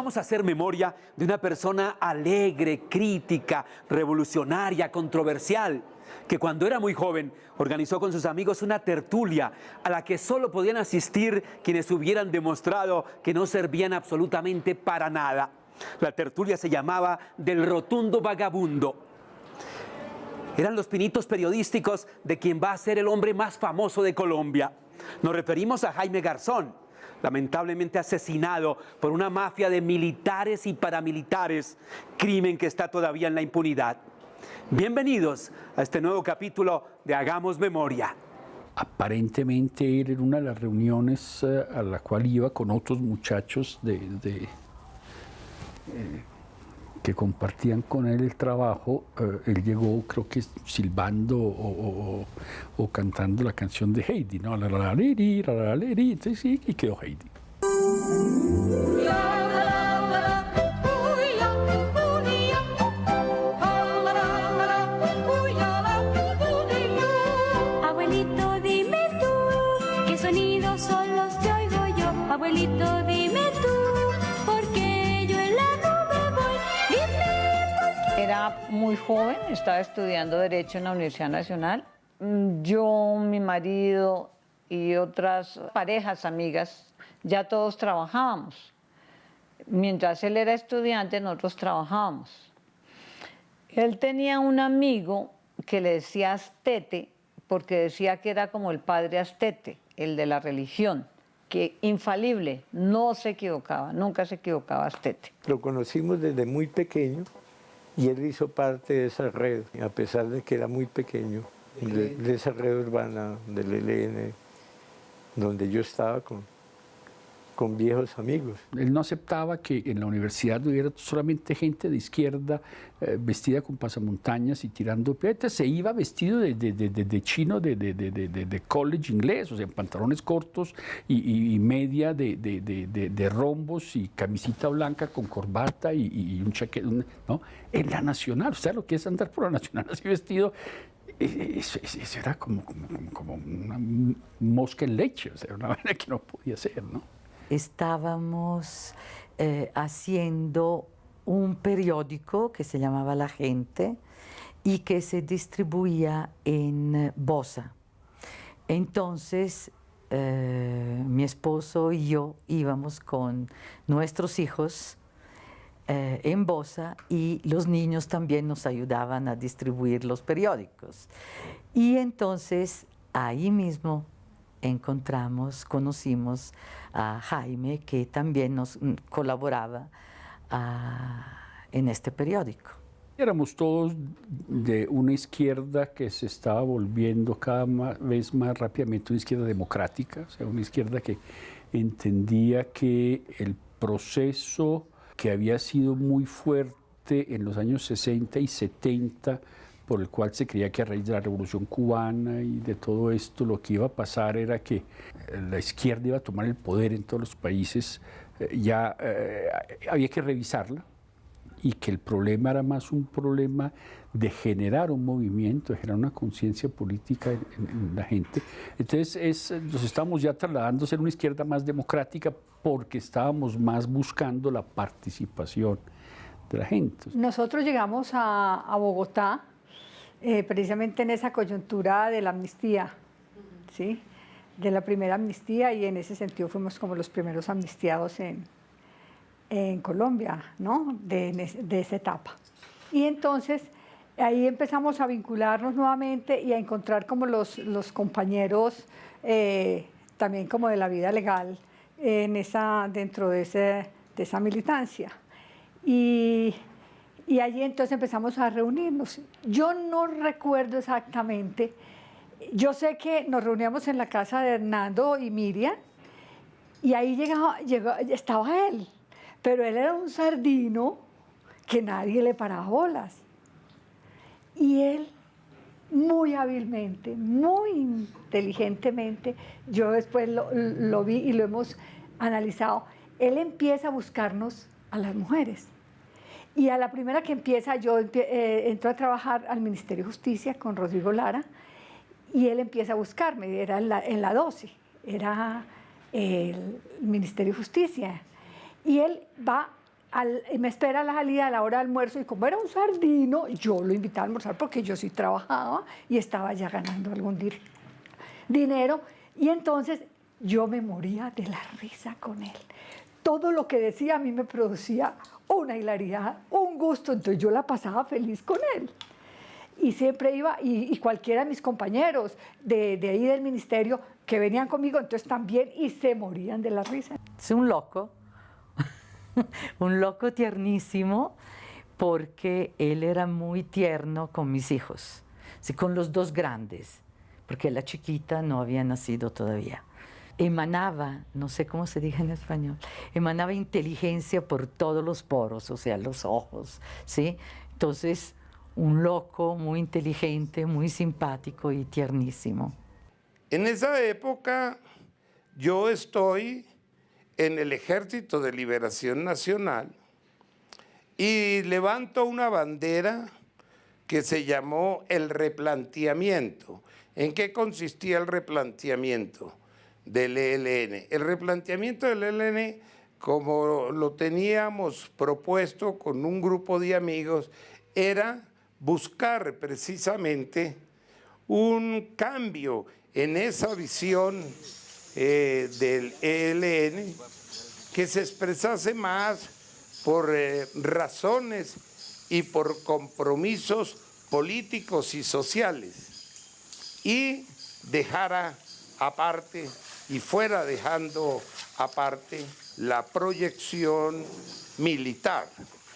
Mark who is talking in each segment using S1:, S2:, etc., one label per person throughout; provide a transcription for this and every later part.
S1: vamos a hacer memoria de una persona alegre, crítica, revolucionaria, controversial, que cuando era muy joven organizó con sus amigos una tertulia a la que solo podían asistir quienes hubieran demostrado que no servían absolutamente para nada. La tertulia se llamaba Del Rotundo Vagabundo. Eran los pinitos periodísticos de quien va a ser el hombre más famoso de Colombia. Nos referimos a Jaime Garzón, lamentablemente asesinado por una mafia de militares y paramilitares, crimen que está todavía en la impunidad. Bienvenidos a este nuevo capítulo de Hagamos Memoria.
S2: Aparentemente él en una de las reuniones a la cual iba con otros muchachos que compartían con él el trabajo, él llegó, creo que silbando o cantando la canción de Heidi, ¿no? La la la, entonces sí, y quedó Heidi.
S3: Abuelito, dime tú, ¿qué sonidos son los que oigo yo? Abuelito, dime tú.
S4: Era muy joven, estaba estudiando Derecho en la Universidad Nacional. Yo, mi marido y otras parejas, amigas, ya todos trabajábamos. Mientras él era estudiante, nosotros trabajábamos. Él tenía un amigo que le decía Astete, porque decía que era como el padre Astete, el de la religión, que infalible, no se equivocaba, nunca se equivocaba Astete.
S5: Lo conocimos desde muy pequeño. Y él hizo parte de esa red, a pesar de que era muy pequeño, de esa red urbana del ELN, donde yo estaba con viejos amigos.
S2: Él no aceptaba que en la universidad hubiera solamente gente de izquierda vestida con pasamontañas y tirando piedras. Se iba vestido de chino de college inglés, o sea, pantalones cortos y media de rombos y camisita blanca con corbata y un chaqueta, ¿no? En la Nacional, o sea, lo que es andar por la Nacional así vestido. Eso era como una mosca en leche, o sea, una manera que no podía ser, ¿no?
S6: Estábamos haciendo un periódico que se llamaba La Gente y que se distribuía en Bosa. Entonces, mi esposo y yo íbamos con nuestros hijos en Bosa y los niños también nos ayudaban a distribuir los periódicos. Y entonces, ahí mismo conocimos a Jaime, que también nos colaboraba en este periódico.
S2: Éramos todos de una izquierda que se estaba volviendo cada vez más rápidamente una izquierda democrática, o sea, una izquierda que entendía que el proceso que había sido muy fuerte en los años 60 y 70, por el cual se creía que a raíz de la Revolución Cubana y de todo esto lo que iba a pasar era que la izquierda iba a tomar el poder en todos los países, había que revisarla y que el problema era más un problema de generar un movimiento, de generar una conciencia política en la gente. Entonces nos estábamos ya trasladando a ser una izquierda más democrática porque estábamos más buscando la participación de la gente.
S7: Nosotros llegamos a Bogotá precisamente en esa coyuntura de la amnistía, ¿sí? De la primera amnistía, y en ese sentido fuimos como los primeros amnistiados en Colombia, ¿no? de esa etapa. Y entonces ahí empezamos a vincularnos nuevamente y a encontrar como los compañeros también como de la vida legal dentro de esa militancia. Y allí entonces empezamos a reunirnos. Yo no recuerdo exactamente, yo sé que nos reuníamos en la casa de Hernando y Miriam, y ahí estaba él, pero él era un sardino que nadie le paraba bolas. Y él, muy hábilmente, muy inteligentemente, yo después lo vi y lo hemos analizado, él empieza a buscarnos a las mujeres. Y a la primera que empieza, yo entro a trabajar al Ministerio de Justicia con Rodrigo Lara, y él empieza a buscarme, era en la 12, era el Ministerio de Justicia. Y él va y me espera a la salida a la hora de almuerzo y como era un sardino, yo lo invitaba a almorzar porque yo sí trabajaba y estaba ya ganando algún dinero. Y entonces yo me moría de la risa con él. Todo lo que decía a mí me producía una hilaridad, un gusto, entonces yo la pasaba feliz con él. Y siempre iba, y cualquiera de mis compañeros de ahí del ministerio que venían conmigo, entonces también, y se morían de la risa.
S6: Es un loco tiernísimo, porque él era muy tierno con mis hijos, sí, con los dos grandes, porque la chiquita no había nacido todavía. Emanaba, no sé cómo se dice en español, emanaba inteligencia por todos los poros, o sea, los ojos, ¿sí? Entonces, un loco muy inteligente, muy simpático y tiernísimo.
S8: En esa época yo estoy en el Ejército de Liberación Nacional y levanto una bandera que se llamó el replanteamiento. ¿En qué consistía el replanteamiento del ELN? El replanteamiento del ELN, como lo teníamos propuesto con un grupo de amigos, era buscar precisamente un cambio en esa visión del ELN, que se expresase más por razones y por compromisos políticos y sociales, y dejara aparte y fuera dejando aparte la proyección militar.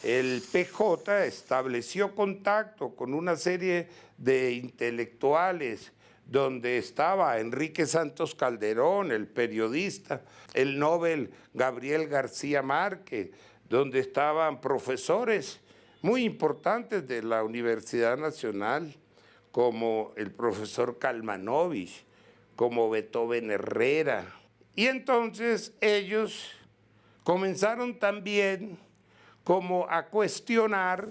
S8: El PJ estableció contacto con una serie de intelectuales, donde estaba Enrique Santos Calderón, el periodista, el Nobel Gabriel García Márquez, donde estaban profesores muy importantes de la Universidad Nacional, como el profesor Kalmanovich, como Beethoven Herrera. Y entonces ellos comenzaron también como a cuestionar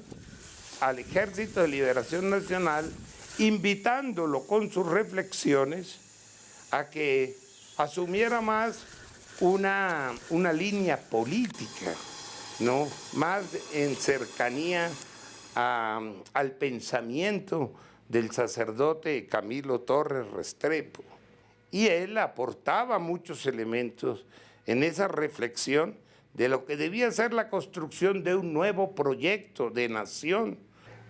S8: al Ejército de Liberación Nacional, invitándolo con sus reflexiones a que asumiera más una línea política, ¿no? Más en cercanía al pensamiento del sacerdote Camilo Torres Restrepo. Y él aportaba muchos elementos en esa reflexión de lo que debía ser la construcción de un nuevo proyecto de nación.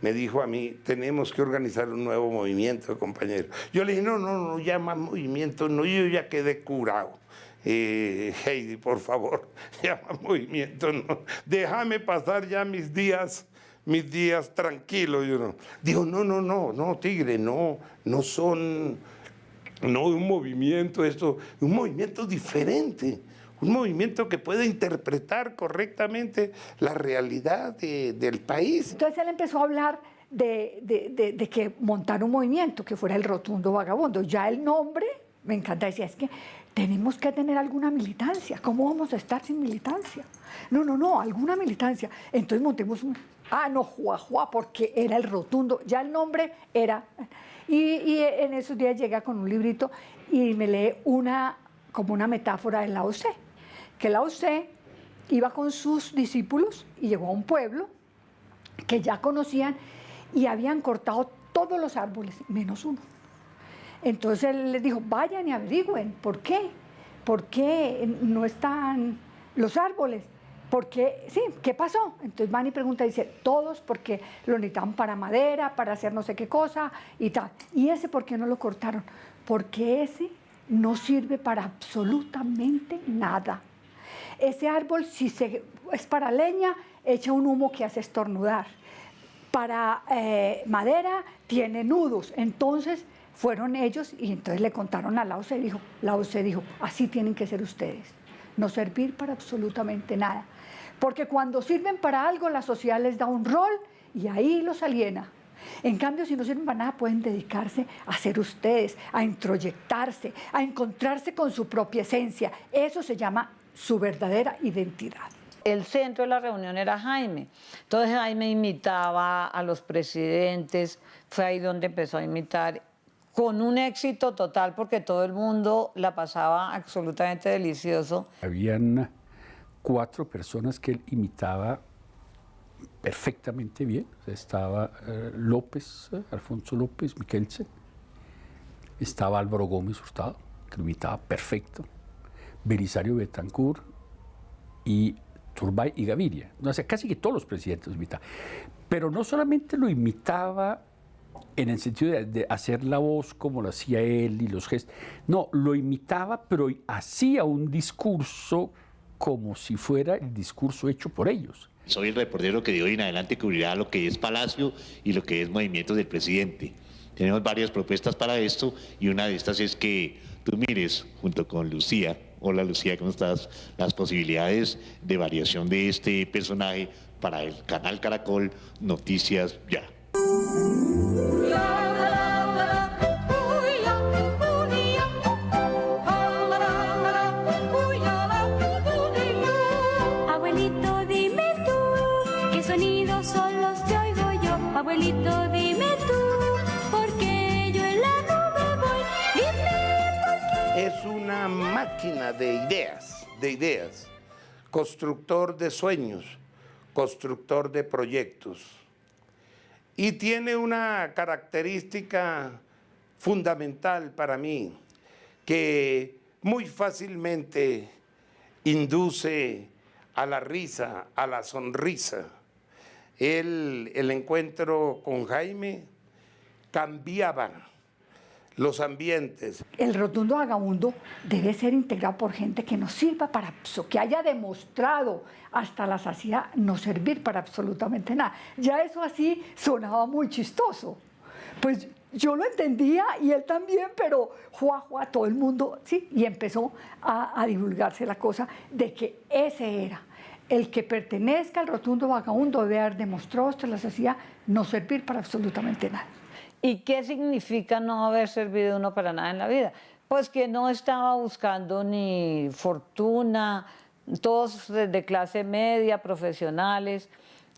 S8: Me dijo a mí, tenemos que organizar un nuevo movimiento, compañero. Yo le dije, no, ya más movimiento, no, yo ya quedé curado. Heidi, por favor, ya más movimiento, no. Déjame pasar ya mis días tranquilos. Yo no. Dijo, no, Tigre, no son, no un movimiento, un movimiento diferente. Un movimiento que pueda interpretar correctamente la realidad del país.
S7: Entonces él empezó a hablar de que montar un movimiento, que fuera el Rotundo Vagabundo. Ya el nombre, me encanta, decía, es que tenemos que tener alguna militancia. ¿Cómo vamos a estar sin militancia? No, alguna militancia. Entonces montemos Juá, porque era el Rotundo. Ya el nombre era... Y en esos días llega con un librito y me lee como una metáfora de Lao Tse, que Lao Tse iba con sus discípulos y llegó a un pueblo que ya conocían y habían cortado todos los árboles, menos uno. Entonces él les dijo, vayan y averigüen, ¿por qué? ¿Por qué no están los árboles? ¿Por qué? Sí, ¿qué pasó? Entonces van y preguntan, dice, todos porque lo necesitaban para madera, para hacer no sé qué cosa y tal. ¿Y ese por qué no lo cortaron? Porque ese no sirve para absolutamente nada. Ese árbol, si es para leña, echa un humo que hace estornudar. Para madera, tiene nudos. Entonces fueron ellos y entonces le contaron a Lao Tse. Lao Tse dijo, así tienen que ser ustedes. No servir para absolutamente nada. Porque cuando sirven para algo, la sociedad les da un rol y ahí los aliena. En cambio, si no sirven para nada, pueden dedicarse a ser ustedes, a introyectarse, a encontrarse con su propia esencia. Eso se llama su verdadera identidad.
S4: El centro de la reunión era Jaime. Entonces Jaime imitaba a los presidentes, fue ahí donde empezó a imitar, con un éxito total porque todo el mundo la pasaba absolutamente delicioso.
S2: Habían 4 personas que él imitaba perfectamente bien. Estaba López, Alfonso López, Mikkelsen. Estaba Álvaro Gómez Hurtado, que lo imitaba perfecto. Belisario Betancourt y Turbay y Gaviria. O sea, casi que todos los presidentes lo imitaban. Pero no solamente lo imitaba en el sentido de hacer la voz como lo hacía él y los gestos. No, lo imitaba, pero hacía un discurso como si fuera el discurso hecho por ellos.
S9: Soy el reportero que de hoy en adelante cubrirá lo que es Palacio y lo que es movimientos del presidente. Tenemos varias propuestas para esto y una de estas es que tú mires junto con Lucía, hola Lucía, ¿cómo estás?, las posibilidades de variación de este personaje para el canal Caracol Noticias Ya.
S3: Abuelito, dime tú, ¿qué sonidos son los que oigo yo? Abuelito, dime tú, porque yo en la nube voy. Dime por qué.
S8: Es una máquina de ideas, constructor de sueños, constructor de proyectos. Y tiene una característica fundamental para mí, que muy fácilmente induce a la risa, a la sonrisa. El encuentro con Jaime cambiaba los ambientes.
S7: El rotundo vagabundo debe ser integrado por gente que nos sirva para que haya demostrado hasta la saciedad no servir para absolutamente nada. Ya eso así sonaba muy chistoso. Pues yo lo entendía y él también, pero todo el mundo, sí, y empezó a divulgarse la cosa de que ese era. El que pertenezca al rotundo vagabundo debe haber demostrado hasta la saciedad no servir para absolutamente nada.
S4: ¿Y qué significa no haber servido uno para nada en la vida? Pues que no estaba buscando ni fortuna, todos de clase media, profesionales,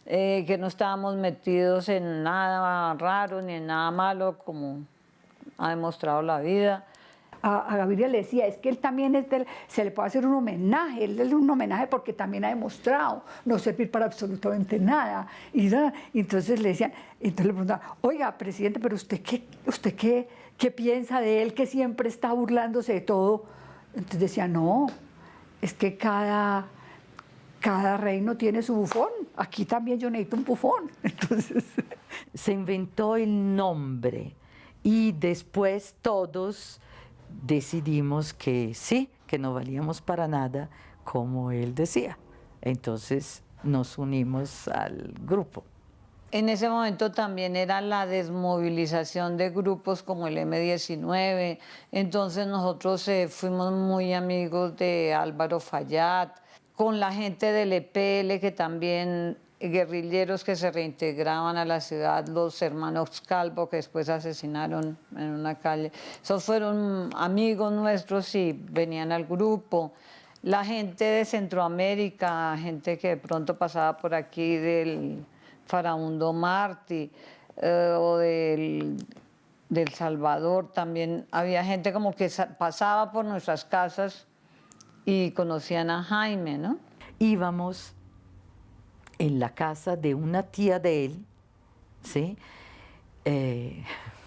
S4: que no estábamos metidos en nada raro ni en nada malo, como ha demostrado la vida.
S7: A Gaviria le decía, es que él también se le puede hacer un homenaje, él es un homenaje porque también ha demostrado no servir para absolutamente nada. Y entonces le decían, entonces le preguntaban, oiga, presidente, pero usted qué piensa de él que siempre está burlándose de todo? Entonces decía, no, es que cada reino tiene su bufón, aquí también yo necesito un bufón. Entonces
S6: se inventó el nombre y después todos decidimos que sí, que no valíamos para nada, como él decía. Entonces nos unimos al grupo.
S4: En ese momento también era la desmovilización de grupos como el M-19, entonces nosotros fuimos muy amigos de Álvaro Fallat, con la gente del EPL, que también guerrilleros que se reintegraban a la ciudad, los hermanos Calvo, que después asesinaron en una calle. Esos fueron amigos nuestros y venían al grupo. La gente de Centroamérica, gente que de pronto pasaba por aquí del Farabundo Martí o del Salvador, también había gente como que pasaba por nuestras casas y conocían a Jaime, ¿no?
S6: Íbamos en la casa de una tía de él, ¿sí? Me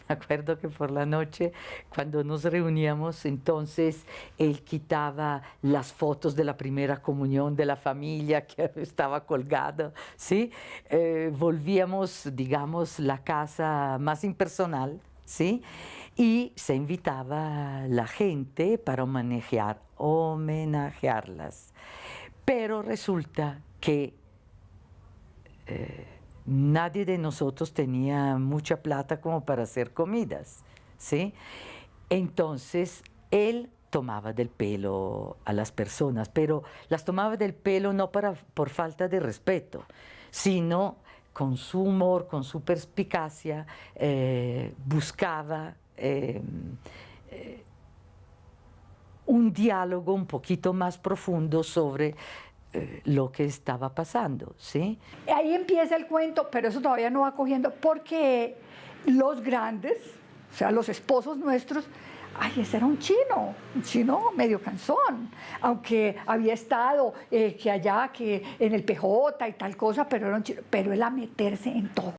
S6: acuerdo que por la noche, cuando nos reuníamos, entonces él quitaba las fotos de la primera comunión de la familia que estaba colgada, ¿sí? Volvíamos, digamos, la casa más impersonal, ¿sí? Y se invitaba a la gente para homenajearlas. Pero resulta que nadie de nosotros tenía mucha plata como para hacer comidas, ¿sí? Entonces, él tomaba del pelo a las personas, pero las tomaba del pelo no por falta de respeto, sino con su humor, con su perspicacia, buscaba un diálogo un poquito más profundo sobre lo que estaba pasando, ¿sí?
S7: Ahí empieza el cuento, pero eso todavía no va cogiendo, porque los grandes O sea, los esposos nuestros, ay, ese era un chino medio cansón, aunque había estado que allá, que en el PJ y tal cosa, pero era un chino, pero él a meterse en todo.